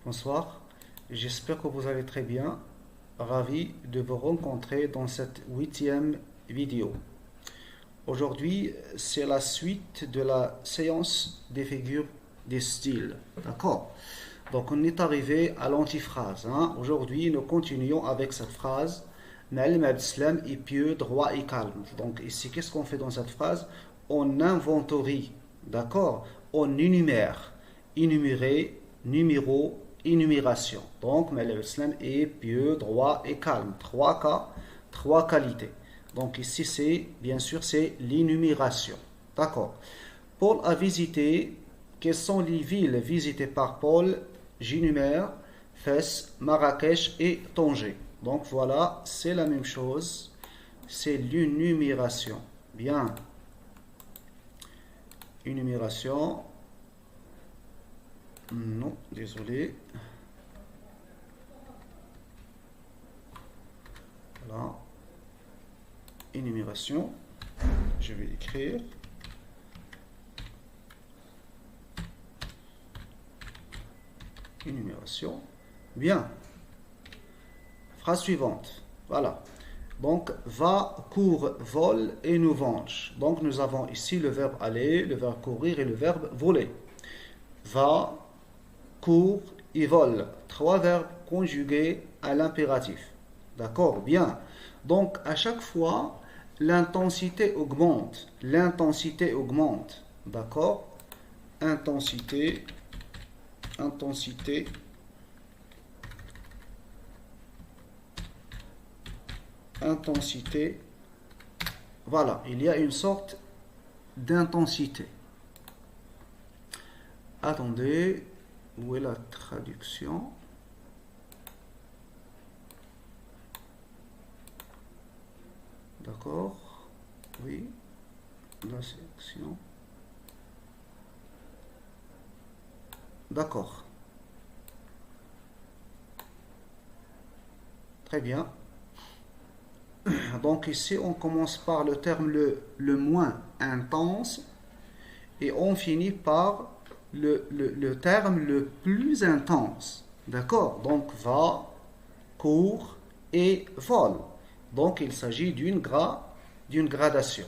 Bonsoir, j'espère que vous allez très bien. Ravi de vous rencontrer dans cette 8e vidéo. Aujourd'hui, c'est la suite de la séance des figures des styles. D'accord? Donc, on est arrivé à l'antiphrase. Aujourd'hui, nous continuons avec cette phrase. Na'lim Abdeslam est pieux, droit et calme. Donc, ici, qu'est-ce qu'on fait dans cette phrase? On inventorie. D'accord? On énumère. Énumérer, numéro, énumération. Donc, Na'lim Abdeslam est pieux, droit et calme. Trois cas, trois qualités. Donc ici, c'est bien sûr, c'est l'énumération. D'accord. Paul a visité. Quelles sont les villes visitées par Paul? J'énumère Fès, Marrakech et Tanger. Donc voilà, c'est la même chose. C'est l'énumération. Bien. Énumération. Non, désolé. Voilà. Énumération. Je vais écrire. Énumération. Bien. Phrase suivante. Voilà. Donc, va, court, vole et nous venge. Donc, nous avons ici le verbe aller, le verbe courir et le verbe voler. Va, court et vole. Trois verbes conjugués à l'impératif. D'accord? Bien. Donc, à chaque fois, l'intensité augmente. L'intensité augmente. D'accord? Intensité. Intensité. Intensité. Voilà, il y a une sorte d'intensité. Attendez, où est la traduction? D'accord, oui, la sélection. D'accord. Très bien. Donc ici, on commence par le terme le moins intense et on finit par le terme le plus intense. D'accord? Donc va, court et vole. Donc il s'agit d'une gradation.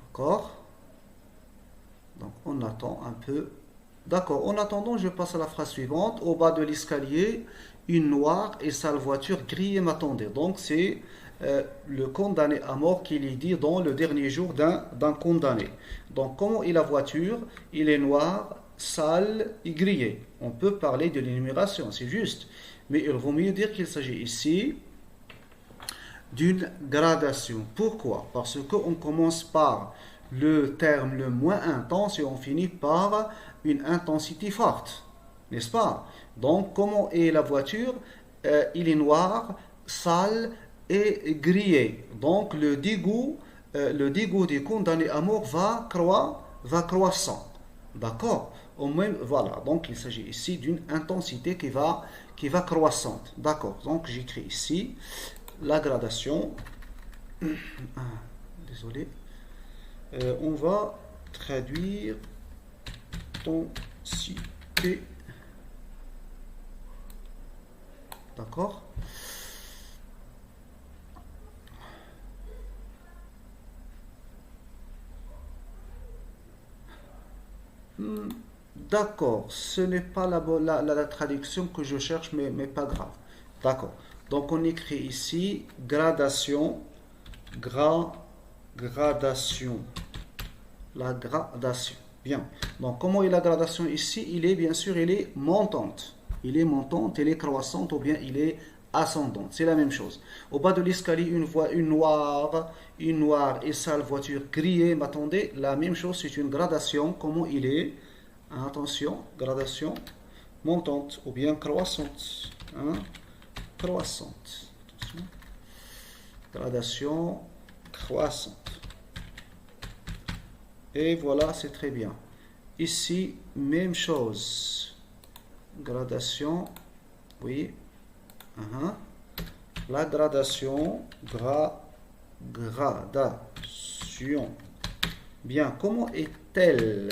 D'accord? Donc on attend un peu. D'accord, en attendant, je passe à la phrase suivante. Au bas de l'escalier, une noire et sale voiture grillée m'attendait. Donc c'est le condamné à mort qui est dit dans le dernier jour d'un condamné. Donc comment est la voiture? Il est noir, sale et grillé. On peut parler de l'énumération, c'est juste. Mais il vaut mieux dire qu'il s'agit ici d'une gradation. Pourquoi? Parce qu'on commence par le terme le moins intense et on finit par une intensité forte. N'est-ce pas? Donc, comment est la voiture? Il est noir, sale et grillé. Donc, le dégoût des condamnés à mort va croissant. D'accord? Au même, voilà. Donc, il s'agit ici d'une intensité qui va croissante. D'accord. Donc, j'écris ici la gradation. Désolé. On va traduire intensité. D'accord? D'accord, ce n'est pas la traduction que je cherche, mais pas grave. D'accord. Donc on écrit ici gradation, gradation, la gradation. Bien. Donc comment est la gradation ici? Il est montante. Il est montante, il est croissante ou bien il est ascendante. C'est la même chose. Au bas de l'escalier, une noire et sale voiture grillée m'attendait. La même chose, c'est une gradation. Comment il est? Attention, gradation montante ou bien croissante. Croissante. Attention. Gradation croissante. Et voilà, c'est très bien. Ici, même chose. Gradation, oui. La gradation, gradation. Bien, comment est-elle?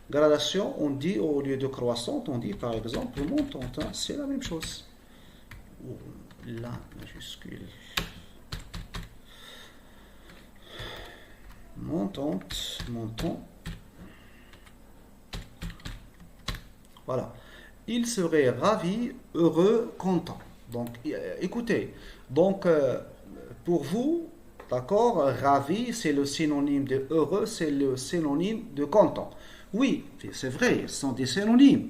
Gradation, on dit au lieu de croissante, on dit par exemple montante. Hein, c'est la même chose. La majuscule. Montante, montant. Voilà. Il serait ravi, heureux, content. Donc, écoutez. Donc, pour vous, d'accord, ravi, c'est le synonyme de heureux, c'est le synonyme de content. Oui, c'est vrai, ce sont des synonymes.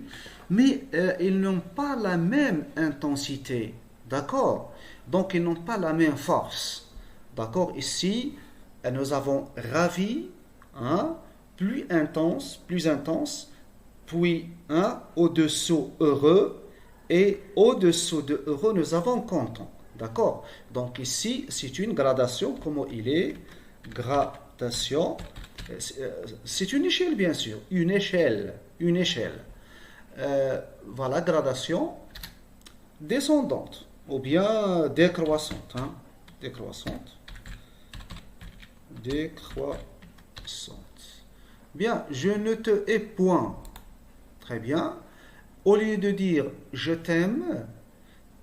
Mais ils n'ont pas la même intensité. D'accord? Donc, ils n'ont pas la même force. D'accord? Ici, nous avons ravi, hein, plus intense, puis au-dessous heureux, et au-dessous de heureux, nous avons content. D'accord? Donc ici, c'est une gradation, comment il est? Gradation, c'est une échelle bien sûr, une échelle. Voilà, gradation descendante, ou bien décroissante. Hein? Décroissante. Bien, je ne te hais point. Très bien. Au lieu de dire je t'aime,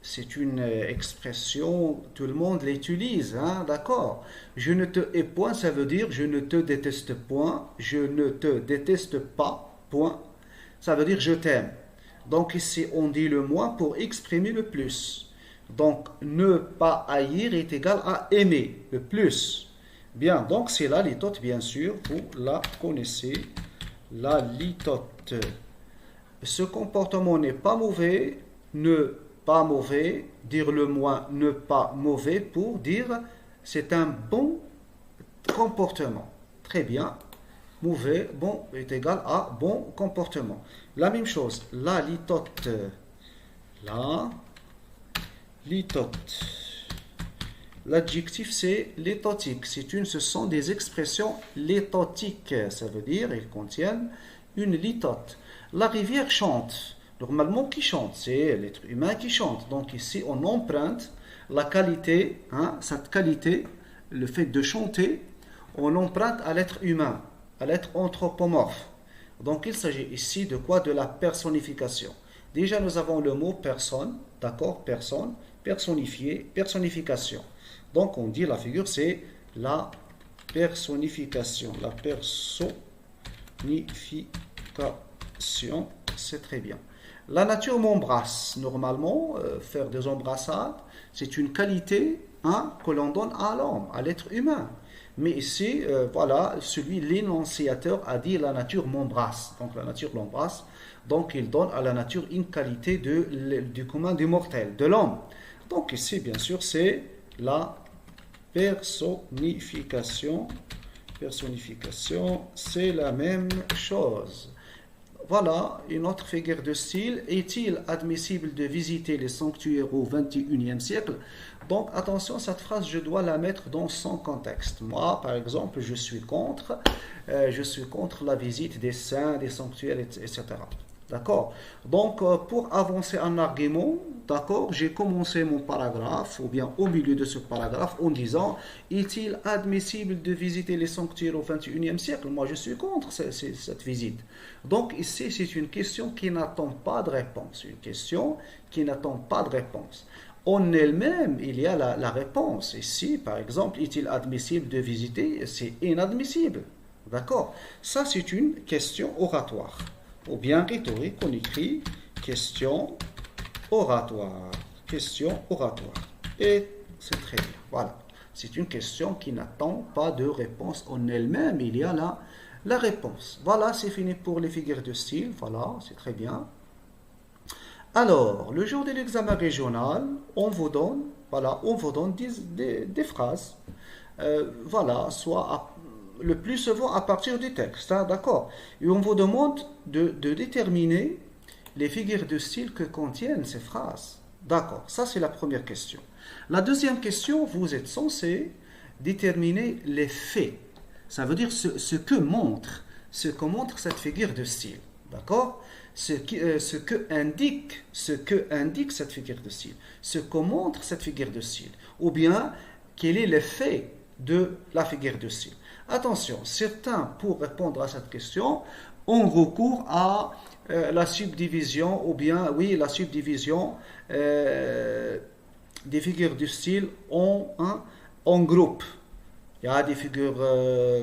c'est une expression, tout le monde l'utilise, hein, d'accord? Je ne te hais point, ça veut dire je ne te déteste point, je ne te déteste pas, point. Ça veut dire je t'aime. Donc ici, on dit le moins pour exprimer le plus. Donc, ne pas haïr est égal à aimer, le plus. Bien, donc c'est la litote, bien sûr, vous la connaissez. La litote. Ce comportement n'est pas mauvais, ne pas mauvais, dire le moins, ne pas mauvais, pour dire c'est un bon comportement. Très bien. Mauvais, bon est égal à bon comportement. La même chose, la litote. La litote. L'adjectif c'est lithotique. Ce sont des expressions lithotiques. Ça veut dire qu'ils contiennent une litote. La rivière chante. Normalement, qui chante? C'est l'être humain qui chante. Donc ici, on emprunte la qualité, hein, cette qualité, le fait de chanter, on emprunte à l'être humain, à l'être anthropomorphe. Donc il s'agit ici de quoi? De la personnification. Déjà, nous avons le mot personne, d'accord? Personne, personnifié, personnification. Donc on dit la figure, c'est la personnification. La personnification, c'est très bien. La nature m'embrasse. Normalement, faire des embrassades, c'est une qualité, hein, que l'on donne à l'homme, à l'être humain. Mais ici, voilà, l'énonciateur a dit la nature m'embrasse. Donc la nature l'embrasse. Donc il donne à la nature une qualité du commun des mortels, de l'homme. Donc ici, bien sûr, c'est la personnification. Personnification, c'est la même chose. Voilà une autre figure de style. Est-il admissible de visiter les sanctuaires au XXIe siècle? Donc attention, cette phrase, je dois la mettre dans son contexte. Moi, par exemple, je suis contre la visite des saints, des sanctuaires, etc. D'accord? Donc, pour avancer un argument, d'accord, j'ai commencé mon paragraphe, ou bien au milieu de ce paragraphe, en disant, est-il admissible de visiter les sanctuaires au XXIe siècle? Moi, je suis contre cette visite. Donc, ici, c'est une question qui n'attend pas de réponse. Une question qui n'attend pas de réponse. En elle-même, il y a la réponse. Ici, par exemple, est-il admissible de visiter? C'est inadmissible. D'accord? Ça, c'est une question oratoire. Ou bien rhétorique, on écrit question oratoire. Question oratoire. Et c'est très bien. Voilà. C'est une question qui n'attend pas de réponse en elle-même. Il y a la réponse. Voilà, c'est fini pour les figures de style. Voilà, c'est très bien. Alors, le jour de l'examen régional, on vous donne des phrases. Voilà, le plus souvent à partir du texte, hein, d'accord? Et on vous demande de déterminer les figures de style que contiennent ces phrases. D'accord, ça c'est la première question. La deuxième question, vous êtes censé déterminer les faits. Ça veut dire ce que montre cette figure de style. D'accord? Ce que indique cette figure de style. Ce que montre cette figure de style. Ou bien, quel est l'effet de la figure de style. Attention, certains, pour répondre à cette question, on recourt à la subdivision, ou bien, oui, la subdivision des figures du style en groupe. Il y a des figures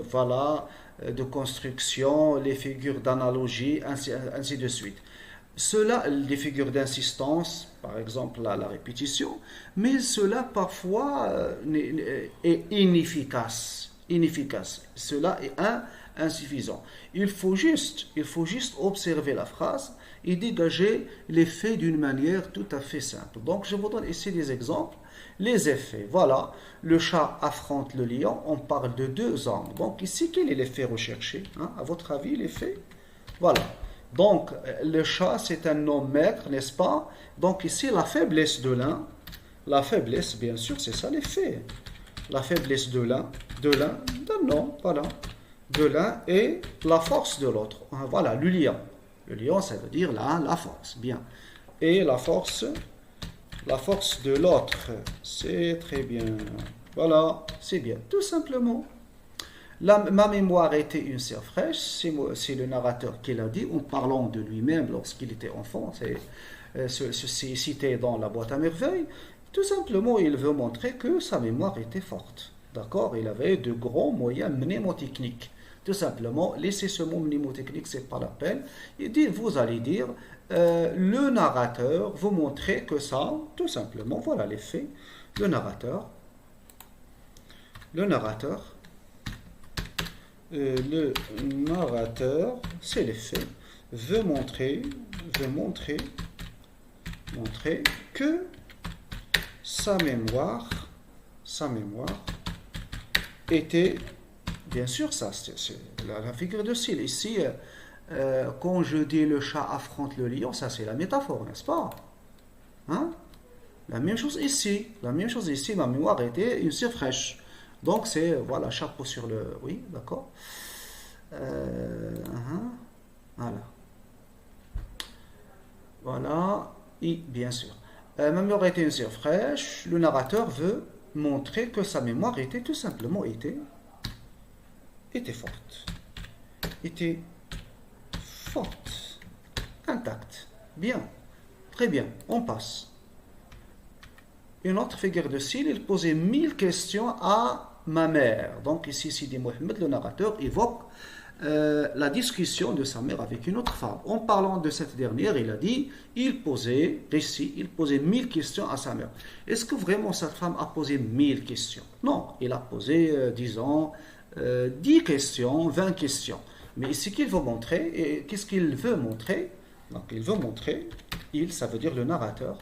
voilà, de construction, les figures d'analogie, ainsi de suite. Cela, des figures d'insistance, par exemple la répétition, mais cela parfois est inefficace. Inefficace. Cela est insuffisant. Il faut juste observer la phrase et dégager l'effet d'une manière tout à fait simple. Donc je vous donne ici des exemples. Les effets, voilà, le chat affronte le lion, on parle de deux hommes. Donc ici, quel est l'effet recherché, hein? À votre avis, l'effet? Voilà. Donc, le chat, c'est un homme maigre, n'est-ce pas? Donc ici, la faiblesse de l'un, la faiblesse, bien sûr, c'est ça l'effet. La faiblesse de l'un, non, voilà, de l'un et la force de l'autre. Voilà, le lion. Le lion, ça veut dire la force, bien. Et la force de l'autre, c'est très bien. Voilà, c'est bien, tout simplement. Ma mémoire était une sœur fraîche, c'est le narrateur qui l'a dit, en parlant de lui-même lorsqu'il était enfant, c'est cité dans la boîte à merveilles. Tout simplement, il veut montrer que sa mémoire était forte. D'accord? Il avait de grands moyens mnémotechniques. Tout simplement, laissez ce mot mnémotechnique, c'est pas la peine. Il dit, vous allez dire, le narrateur vous montrer que ça, tout simplement, voilà les faits. Le narrateur, c'est les faits, veut montrer que sa mémoire était, bien sûr, ça, c'est la figure de style. Ici, quand je dis le chat affronte le lion, ça c'est la métaphore, n'est-ce pas? Hein? La même chose ici, ma mémoire était une sœur fraîche. Donc c'est, voilà, chapeau sur le... Oui, d'accord. Voilà. Voilà, et bien sûr. Ma mémoire était une sœur fraîche. Le narrateur veut montrer que sa mémoire était tout simplement était forte. Était forte. Intacte. Bien. Très bien. On passe. Une autre figure de style, il posait 1000 questions à ma mère. Donc ici, Sidi Mohamed, le narrateur, évoque la discussion de sa mère avec une autre femme. En parlant de cette dernière, il a dit, il posait 1000 questions à sa mère. Est-ce que vraiment cette femme a posé 1000 questions? Non, il a posé, disons, 10 questions, 20 questions. Mais ce qu'il veut montrer, et qu'est-ce qu'il veut montrer? Donc il veut montrer, ça veut dire le narrateur,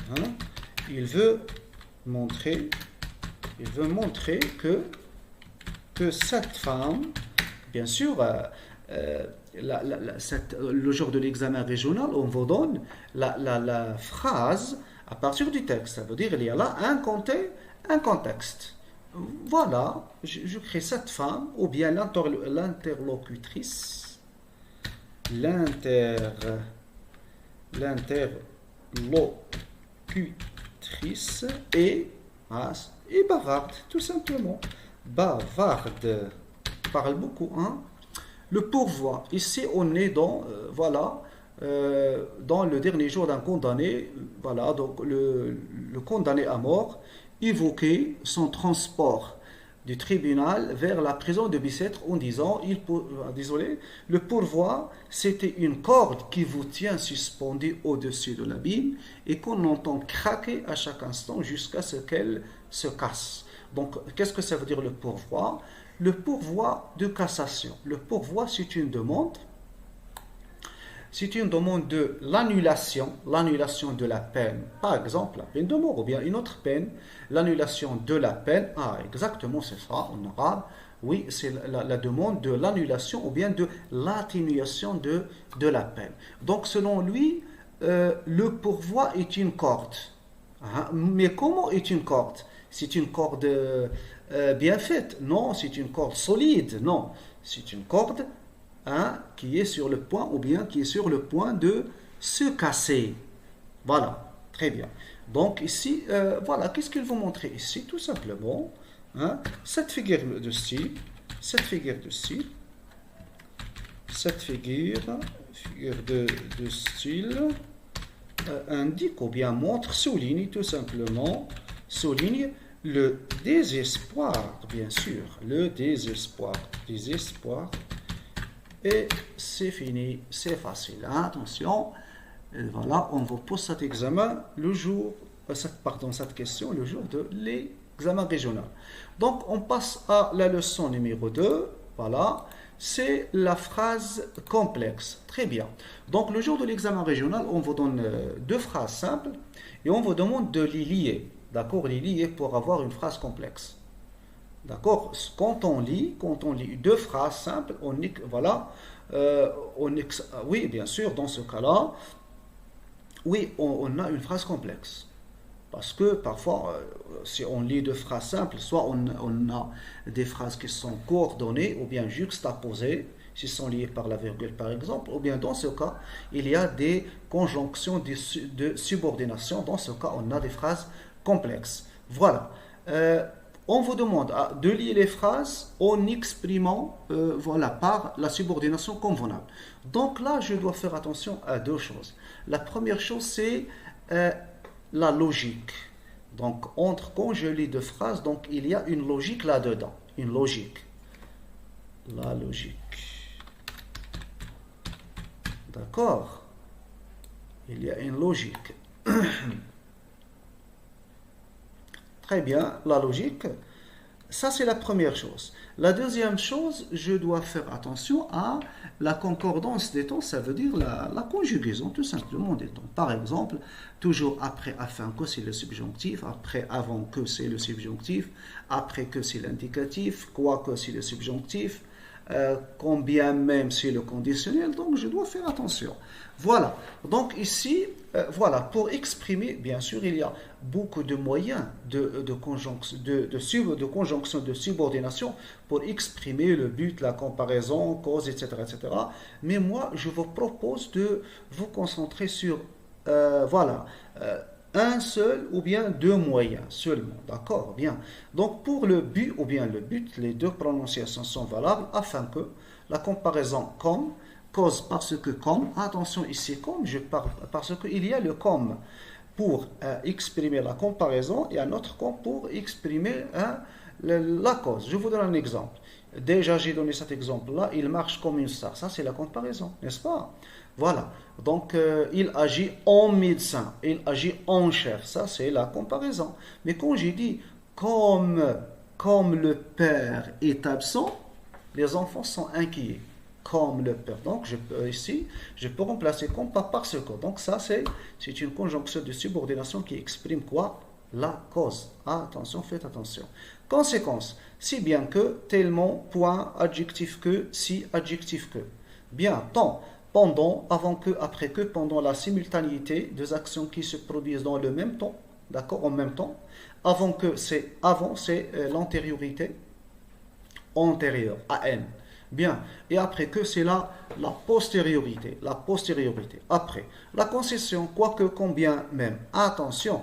hein? Il veut montrer que cette femme, bien sûr, le jour de l'examen régional, on vous donne la phrase à partir du texte. Ça veut dire qu'il y a là un contexte. Voilà, je crée cette femme, ou bien l'interlocutrice, et bavarde, tout simplement. Bavarde, parle beaucoup, hein. Le pourvoi, ici on est dans, dans le dernier jour d'un condamné, voilà, donc le condamné à mort évoquait son transport du tribunal vers la prison de Bicêtre en disant, désolé, le pourvoi, c'était une corde qui vous tient suspendu au-dessus de l'abîme et qu'on entend craquer à chaque instant jusqu'à ce qu'elle se casse. Donc, qu'est-ce que ça veut dire le pourvoi? Le pourvoi de cassation. Le pourvoi, c'est une demande de l'annulation de la peine. Par exemple, la peine de mort ou bien une autre peine, l'annulation de la peine. Ah, exactement, c'est ça en arabe. Oui, c'est la demande de l'annulation ou bien de l'atténuation de la peine. Donc, selon lui, le pourvoi est une corde. Hein? Mais comment est une corde? C'est une corde bien faite? Non, c'est une corde solide? Non, c'est une corde qui est sur le point ou bien qui est sur le point de se casser. Voilà, très bien. Donc ici, voilà, qu'est-ce qu'il vous montrer ici? Tout simplement, cette figure de style, cette figure de style, indique ou bien montre, souligne tout simplement, souligne le désespoir, bien sûr, le désespoir, et c'est fini, c'est facile. Attention, et voilà, on vous pose cet examen le jour, cette question le jour de l'examen régional. Donc, on passe à la leçon numéro 2, voilà. C'est la phrase complexe. Très bien. Donc, le jour de l'examen régional, on vous donne deux phrases simples et on vous demande de les lier. D'accord? Les lier pour avoir une phrase complexe. D'accord? Quand on lit deux phrases simples, voilà, oui, bien sûr, dans ce cas-là, oui, on a une phrase complexe. Parce que parfois, si on lit deux phrases simples, soit on a des phrases qui sont coordonnées ou bien juxtaposées, si sont liées par la virgule par exemple, ou bien dans ce cas, il y a des conjonctions de subordination. Dans ce cas, on a des phrases complexes. Voilà. On vous demande de lire les phrases en exprimant voilà, par la subordination convenable. Donc là, je dois faire attention à deux choses. La première chose, c'est la logique. Donc, quand je lis deux phrases, donc il y a une logique là-dedans. Une logique. La logique. D'accord? Il y a une logique. Très bien, la logique. Ça, c'est la première chose. La deuxième chose, je dois faire attention à la concordance des temps, ça veut dire la conjugaison, tout simplement, des temps. Par exemple, toujours après, afin que c'est le subjonctif, après, avant que c'est le subjonctif, après que c'est l'indicatif, quoi que c'est le subjonctif, combien même c'est le conditionnel, donc je dois faire attention. Voilà, donc ici, voilà, pour exprimer, bien sûr, il y a beaucoup de moyens de conjonction, de subordination pour exprimer le but, la comparaison, cause, etc., etc. Mais moi, je vous propose de vous concentrer sur, voilà, un seul ou bien deux moyens seulement, d'accord? Bien. Donc pour le but ou bien le but, les deux prononciations sont valables afin que la comparaison comme, cause parce que comme, attention ici comme, je parle parce qu'il y a le comme pour exprimer la comparaison et un autre comme pour exprimer la cause. Je vous donne un exemple. Déjà j'ai donné cet exemple-là, il marche comme une star. Ça c'est la comparaison, n'est-ce pas? Voilà. Donc, il agit en médecin, il agit en chef. Ça, c'est la comparaison. Mais quand j'ai dit comme le père est absent, les enfants sont inquiets. Comme le père. Donc, ici, je peux remplacer comme pas parce que. Donc, ça, c'est une conjonction de subordination qui exprime quoi? La cause. Attention, faites attention. Conséquence. Si bien que, tellement, point, adjectif que, si, adjectif que. Bien, tant. Pendant, avant que, après que, pendant la simultanéité des actions qui se produisent dans le même temps, d'accord, en même temps. Avant que, c'est l'antériorité, antérieure, AN. Bien, et après que, c'est la postériorité, après. La concession, quoique, combien même. Attention.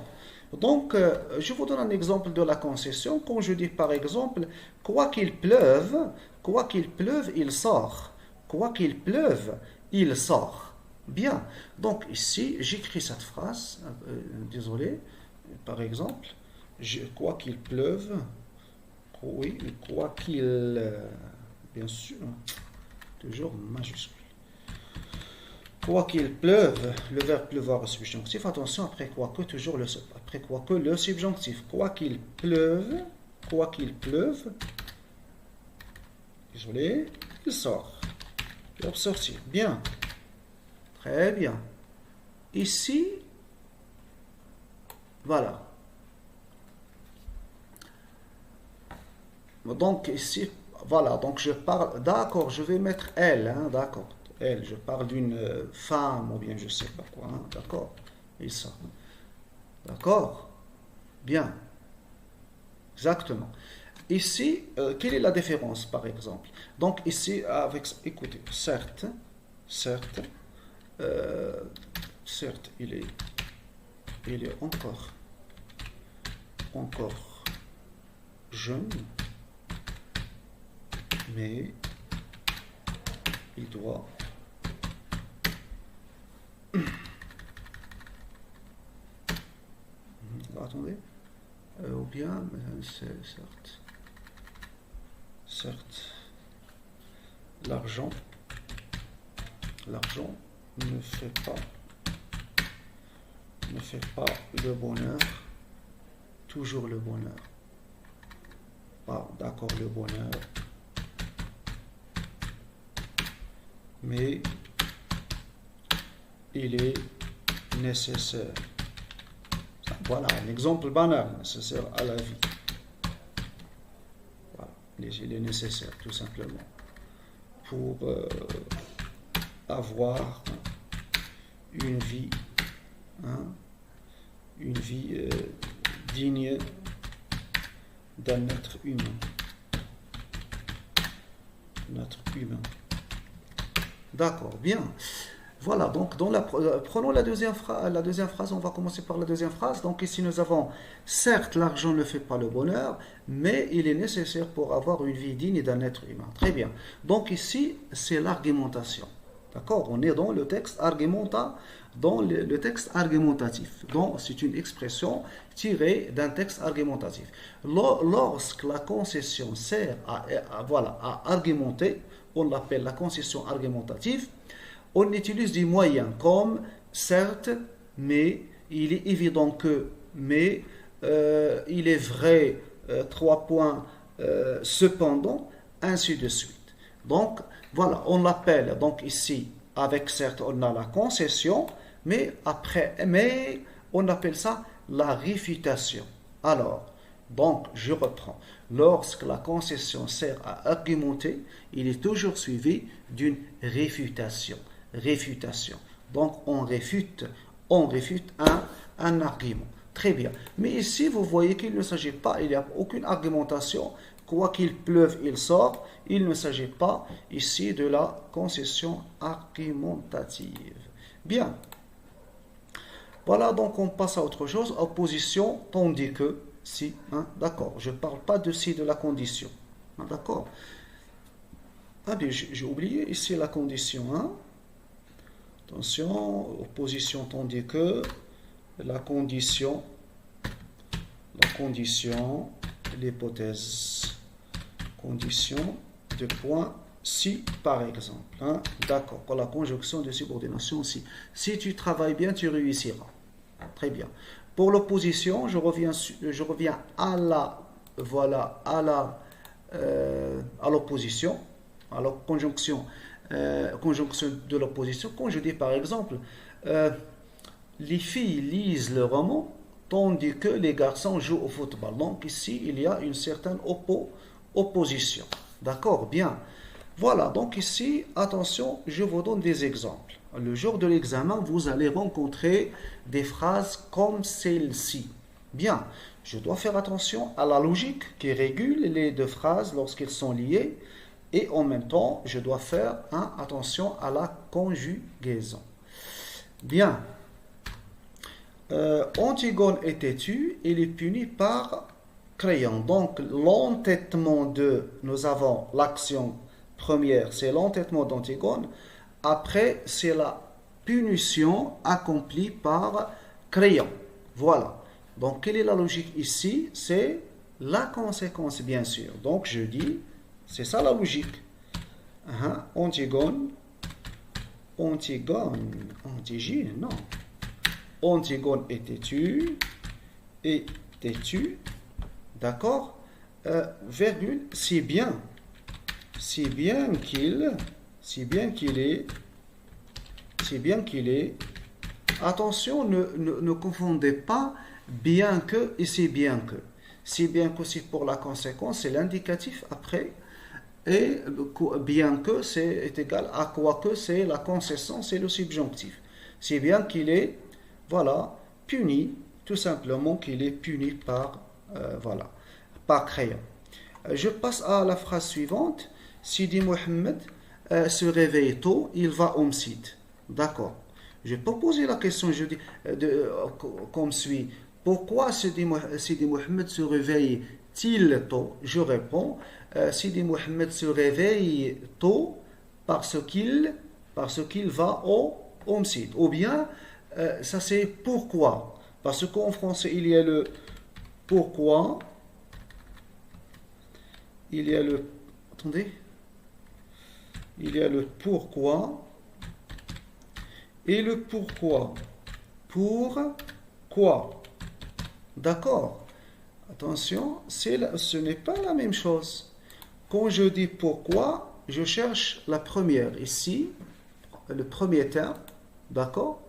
Donc, je vous donne un exemple de la concession. Quand je dis par exemple, quoi qu'il pleuve, il sort. Quoi qu'il pleuve, il sort. Bien. Donc ici, j'écris cette phrase. Désolé. Par exemple, quoi qu'il pleuve. Oui, quoi qu'il... bien sûr. Toujours majuscule. Quoi qu'il pleuve, le verbe pleuvoir au subjonctif. Attention, après quoi que, toujours après quoi que le subjonctif. Quoi qu'il pleuve. Désolé. Il sort. Sortir. Bien. Très bien. Ici, voilà. Donc ici, voilà. Donc je parle, d'accord, je vais mettre elle, hein, d'accord. Elle, je parle d'une femme ou bien je sais pas quoi, hein, d'accord. Il sort. D'accord. Bien. Exactement. Ici, quelle est la différence par exemple? Donc ici, écoutez, certes, il est encore jeune, mais il doit. Attendez. Ou bien, c'est certes, l'argent ne fait pas le bonheur, toujours le bonheur. Pas d'accord le bonheur, mais il est nécessaire. Voilà un exemple banal, nécessaire à la vie. Voilà, il est nécessaire tout simplement pour avoir une vie, digne d'un être humain. D'accord, bien. Voilà, donc prenons la deuxième phrase, on va commencer par la deuxième phrase. Donc ici nous avons, certes l'argent ne fait pas le bonheur, mais il est nécessaire pour avoir une vie digne d'un être humain. Très bien. Donc ici c'est l'argumentation. D'accord, on est dans le texte argumentatif. Donc c'est une expression tirée d'un texte argumentatif. Lorsque la concession sert à argumenter, on l'appelle la concession argumentative. On utilise des moyens comme certes, mais, il est évident que, mais, il est vrai, 3 points, cependant, ainsi de suite. Donc, voilà, on l'appelle, donc ici, avec certes, on a la concession, mais on appelle ça la réfutation. Alors, donc, je reprends. Lorsque la concession sert à argumenter, il est toujours suivi d'une réfutation. Donc, on réfute un argument. Très bien. Mais ici, vous voyez qu'il ne s'agit pas, il n'y a aucune argumentation. Quoi qu'il pleuve, il sort. Il ne s'agit pas ici de la concession argumentative. Bien. Voilà, donc on passe à autre chose. Opposition, tandis que, si, d'accord. Je ne parle pas de si de la condition. D'accord. Ah bien, j'ai oublié ici la condition. Attention, opposition, tandis que la condition, l'hypothèse, condition de point si par exemple. D'accord, pour la conjonction de subordination si. Si tu travailles bien, tu réussiras. Très bien. Pour l'opposition, je reviens à l'opposition, à la conjonction de l'opposition. Quand je dis par exemple, les filles lisent le roman, tandis que les garçons jouent au football. Donc ici, il y a une certaine opposition. D'accord, bien. Voilà, donc ici, attention, je vous donne des exemples. Le jour de l'examen, vous allez rencontrer des phrases comme celle-ci. Bien, je dois faire attention à la logique qui régule les deux phrases lorsqu'elles sont liées. Et en même temps, je dois faire attention à la conjugaison. Bien. Antigone est têtu, il est puni par crayon. Donc, nous avons l'action première, c'est l'entêtement d'Antigone. Après, c'est la punition accomplie par crayon. Voilà. Donc, quelle est la logique ici? C'est la conséquence, bien sûr. Donc, je dis, c'est ça la logique. Antigone, Antigone est têtu, d'accord, virgule, si bien qu'il est, attention, ne confondez pas bien que et si bien que. Si bien que c'est pour la conséquence, c'est l'indicatif après, et bien que c'est égal à quoi que c'est la concession, c'est le subjonctif. Si bien qu'il est, voilà, puni, tout simplement qu'il est puni par crayon. Je passe à la phrase suivante. Sidi Mohamed se réveille tôt, il va au masjid. D'accord. Je peux poser la question, je dis, comme suit. Pourquoi Sidi Mohamed se réveille-t-il tôt? Je réponds, Sidi Mohamed se réveille tôt parce qu'il va au homicide. Ou bien, ça c'est pourquoi. Parce qu'en français, il y a le pourquoi. Il y a le... Attendez. Il y a le pourquoi et le pourquoi. Pour quoi? D'accord. Attention, ce n'est pas la même chose. Quand je dis pourquoi, je cherche la première. Ici, le premier terme. D'accord?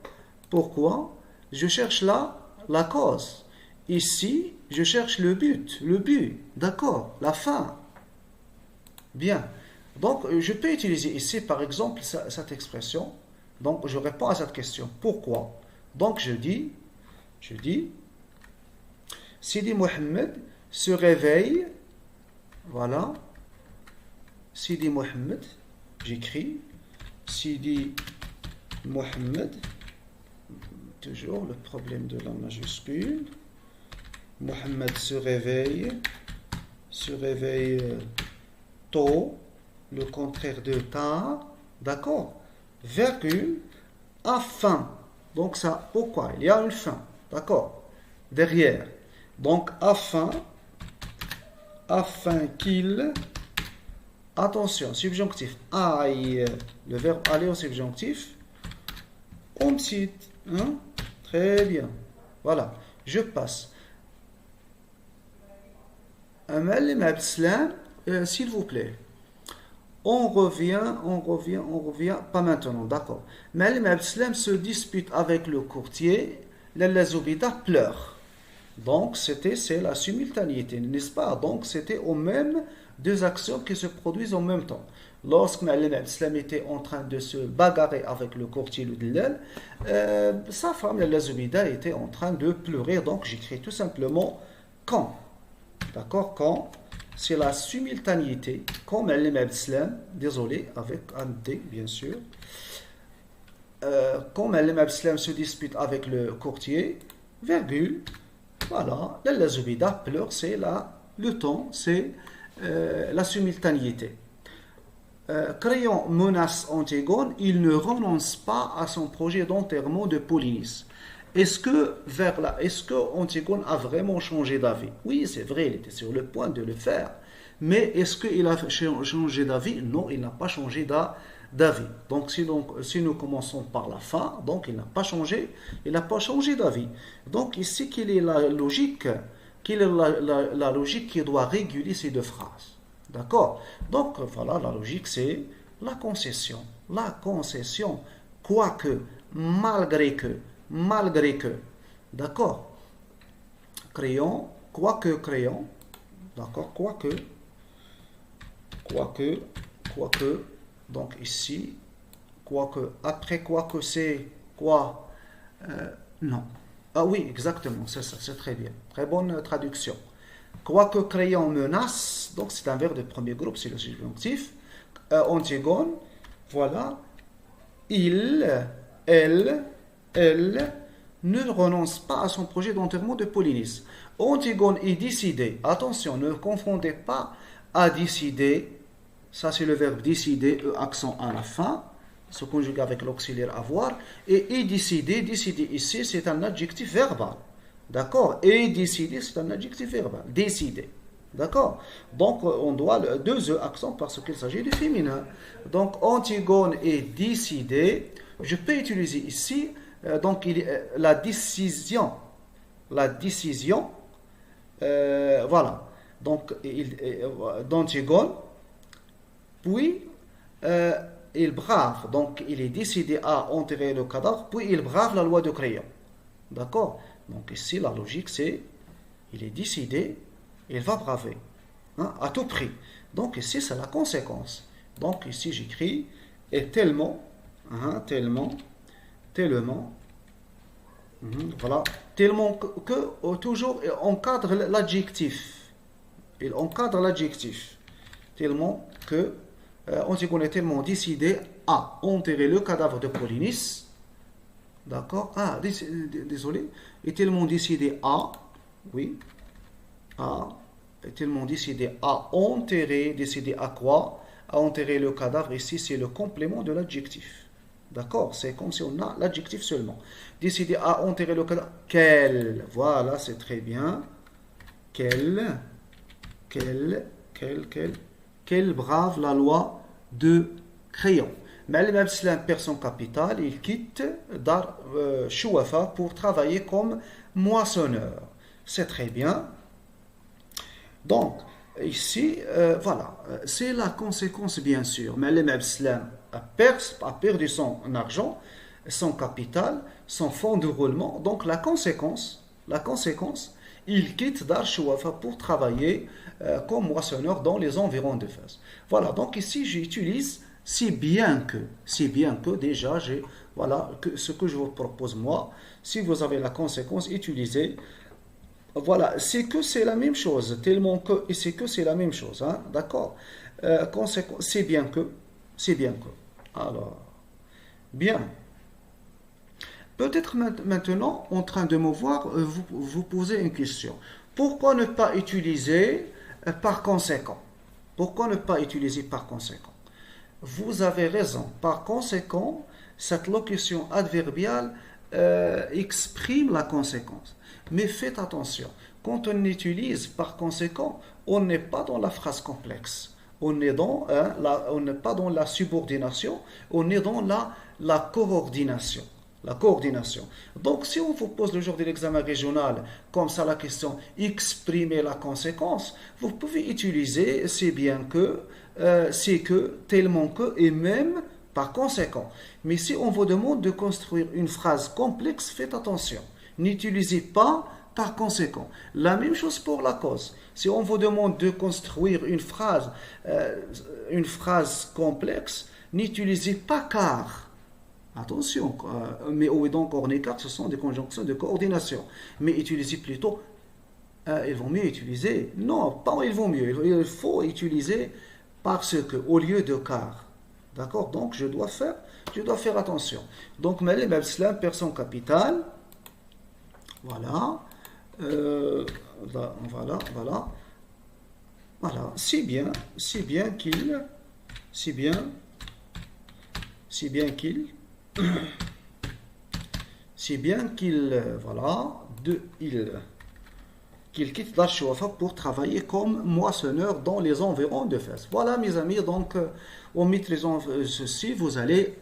Pourquoi? Je cherche la cause. Ici, je cherche le but. D'accord? La fin. Bien. Donc, je peux utiliser ici, par exemple, cette expression. Donc, je réponds à cette question. Pourquoi? Donc, je dis, Sidi Mohamed se réveille. Voilà. Sidi Mohamed, j'écris. Sidi Mohamed, toujours le problème de la majuscule. Mohamed se réveille tôt, le contraire de tard, d'accord, virgule, afin. Donc ça, pourquoi? Il y a une fin, d'accord, derrière. Donc afin qu'il, attention, subjonctif, aille, le verbe aller au subjonctif, homicide, hein? Très bien, voilà, je passe. S'il vous plaît. On revient, pas maintenant, d'accord. Malim Abdeslam se dispute avec le courtier, Lalla Zoubida pleure. Donc, c'est la simultanéité, n'est-ce pas? Donc, c'était au même deux actions qui se produisent en même temps. Lorsque Malim Abdeslam était en train de se bagarrer avec le courtier, le Dillal, sa femme, Lalla Zoubida, était en train de pleurer. Donc, j'écris tout simplement quand. D'accord? Quand? C'est la simultanéité, comme Malim Abdeslam, désolé, avec un D, bien sûr. Quand Malim Abdeslam se dispute avec le courtier, virgule, voilà, la Zoubida pleure, c'est le temps, c'est la simultanéité. Créon menace Antigone, il ne renonce pas à son projet d'enterrement de Polynice. Est-ce que Antigone a vraiment changé d'avis? Oui, c'est vrai, il était sur le point de le faire. Mais est-ce qu'il a changé d'avis? Non, il n'a pas changé d'avis. Donc, si nous commençons par la fin, donc il n'a pas changé d'avis. Donc, ici, quelle est la logique? Quelle est la logique qui doit réguler ces deux phrases? D'accord? Donc, voilà, la logique, c'est la concession. La concession, quoique, malgré que. D'accord? Crayon, quoique, d'accord? Quoique, donc ici, quoique, après quoique c'est quoi? Non. Ah oui, exactement, c'est ça, c'est très bien. Très bonne traduction. Quoique crayon menace, donc c'est un verbe de premier groupe, c'est le subjonctif. Antigone, voilà. Il, elle ne renonce pas à son projet d'enterrement de Polynice. Antigone est décidée. Attention, ne confondez pas à décider. Ça, c'est le verbe décider, accent à la fin. Se conjugue avec l'auxiliaire avoir. Et est décidé. Décider ici, c'est un adjectif verbal. D'accord? Et décider, c'est un adjectif verbal. Décider. D'accord? Donc, on doit deux accents parce qu'il s'agit du féminin. Donc, Antigone est décidée. Je peux utiliser ici, donc, la décision, voilà. Donc, d'Antigone, puis, il brave, donc, il est décidé à enterrer le cadavre, puis il brave la loi de Crayon. D'accord? Donc, ici, la logique, c'est, il est décidé, il va braver, hein, à tout prix. Donc, ici, c'est la conséquence. Donc, ici, j'écris, et tellement, voilà, tellement que toujours il encadre l'adjectif. Il encadre l'adjectif. Tellement que Antigone est tellement décidé à enterrer le cadavre de Polynice. D'accord? Ah, désolé. Est tellement décidé à, oui, est tellement décidé à enterrer, décidé à quoi? a enterré le cadavre. Ici, c'est le complément de l'adjectif. D'accord? C'est comme si on a l'adjectif seulement. Décidé à enterrer le cadavre. Quel. Voilà, c'est très bien. Quel. Quel brave la loi de Crayon. Mais même si c'est une personne capitale, il quitte Dar Chouafa pour travailler comme moissonneur. C'est très bien. Donc, ici, voilà, c'est la conséquence, bien sûr. Mais le Mabslam a perdu son argent, son capital, son fonds de roulement. Donc, la conséquence, il quitte Dar Chouafa pour travailler comme moissonneur dans les environs de Fès. Voilà, donc ici, j'utilise si bien que déjà, voilà, ce que je vous propose moi, si vous avez la conséquence, utilisez. Voilà, c'est la même chose, tellement que, et c'est que c'est la même chose, hein, d'accord? C'est bien que. Alors, bien. Peut-être maintenant, en train de me voir, vous posez une question. Pourquoi ne pas utiliser par conséquent? Pourquoi ne pas utiliser par conséquent? Vous avez raison. Par conséquent, cette locution adverbiale exprime la conséquence. Mais faites attention, quand on utilise par conséquent, on n'est pas dans la phrase complexe. On n'est pas dans la subordination, on est dans la coordination. La coordination. Donc, si on vous pose le jour de l'examen régional, comme ça la question exprimer la conséquence, vous pouvez utiliser c'est bien que, c'est que, tellement que, et même par conséquent. Mais si on vous demande de construire une phrase complexe, faites attention. N'utilisez pas par conséquent. La même chose pour la cause. Si on vous demande de construire une phrase complexe, n'utilisez pas car. Attention, mais ou donc ornécar, ce sont des conjonctions de coordination. Mais utilisez plutôt, ils vont mieux utiliser. Non, pas ils vont mieux. Il faut utiliser parce que, au lieu de car. D'accord? Donc, je dois faire attention. Donc, Malé Babslam, personne capitale. Voilà. Voilà. Si bien qu'il voilà, qu'il quitte Dar Chouafa pour travailler comme moissonneur dans les environs de Fès. Voilà mes amis, donc en maîtrisant ceci, vous allez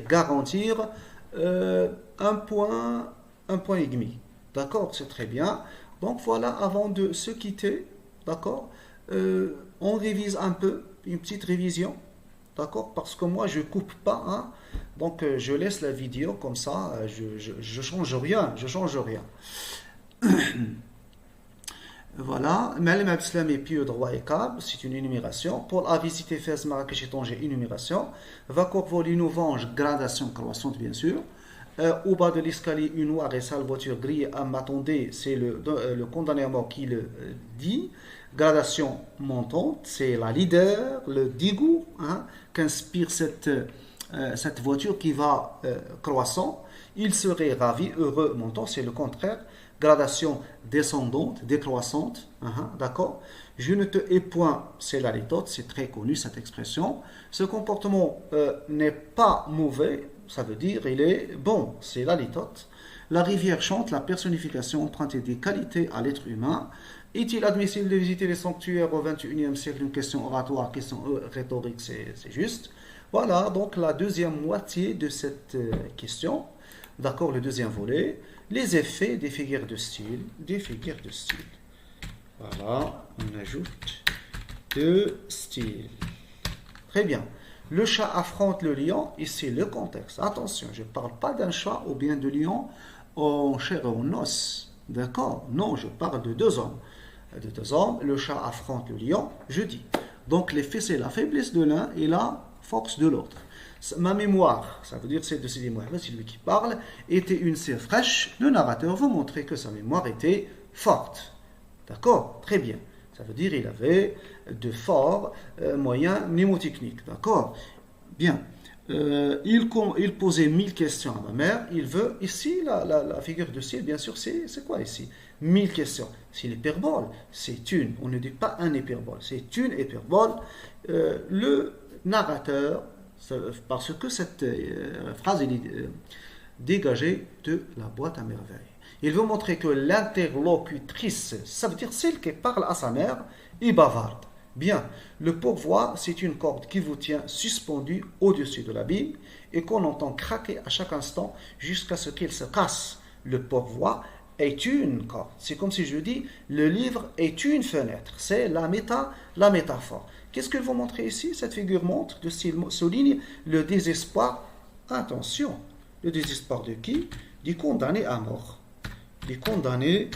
garantir un point et demi. D'accord, c'est très bien. Donc voilà, avant de se quitter, d'accord, on révise un peu, une petite révision. D'accord? Parce que moi, je ne coupe pas. Hein? Donc, je laisse la vidéo comme ça. Je change rien. Voilà. Malem Abslam et Pio droit et câble. C'est une énumération. Pour la visiter Fès, Marrakech et Tanger, énumération. Vacour Volino Vange, gradation croissante, bien sûr. Au bas de l'escalier, une noire et sale voiture grillée à m'attendait. C'est le condamné à mort qui le dit. Gradation montante, c'est la leader, le dégoût hein, qu'inspire cette voiture qui va croissant. Il serait ravi, heureux, montant, c'est le contraire. Gradation descendante, décroissante, d'accord. Je ne te hais point, c'est la litote, c'est très connu cette expression. Ce comportement n'est pas mauvais, ça veut dire il est bon, c'est la litote. La rivière chante, la personnification empruntée des qualités à l'être humain. Est-il admissible de visiter les sanctuaires au XXIe siècle? Une question oratoire, question rhétorique, c'est juste. Voilà, donc la deuxième moitié de cette question. D'accord, le deuxième volet. Les effets des figures de style. Voilà, on ajoute de style. Très bien. Le chat affronte le lion, ici le contexte. Attention, je ne parle pas d'un chat ou bien de lion en chair et en os. D'accord? Non, je parle de deux hommes. Le chat affronte le lion, je dis. Donc l'effet, c'est la faiblesse de l'un et la force de l'autre. Ma mémoire, ça veut dire c'est de ces mémoires-là, c'est lui qui parle, était une cire fraîche. Le narrateur veut montrer que sa mémoire était forte. D'accord? Très bien. Ça veut dire qu'il avait de forts moyens mnémotechniques. D'accord? Bien. Il posait 1000 questions à ma mère. Il veut, ici, la figure de style, bien sûr, c'est quoi ici? 1000 questions. Si l'hyperbole, c'est une, on ne dit pas un hyperbole, c'est une hyperbole. Le narrateur, parce que cette phrase est dégagée de la boîte à merveilles. Il veut montrer que l'interlocutrice, ça veut dire celle qui parle à sa mère, est bavarde. Bien, le pourvoi, c'est une corde qui vous tient suspendu au-dessus de la Bible et qu'on entend craquer à chaque instant jusqu'à ce qu'il se casse. Le pourvoi est une corde. C'est comme si je dis, le livre est une fenêtre. C'est la métaphore. Qu'est-ce que vous montrez ici? Cette figure montre, souligne le désespoir. Attention, le désespoir de qui? Des condamnés à mort. Des condamnés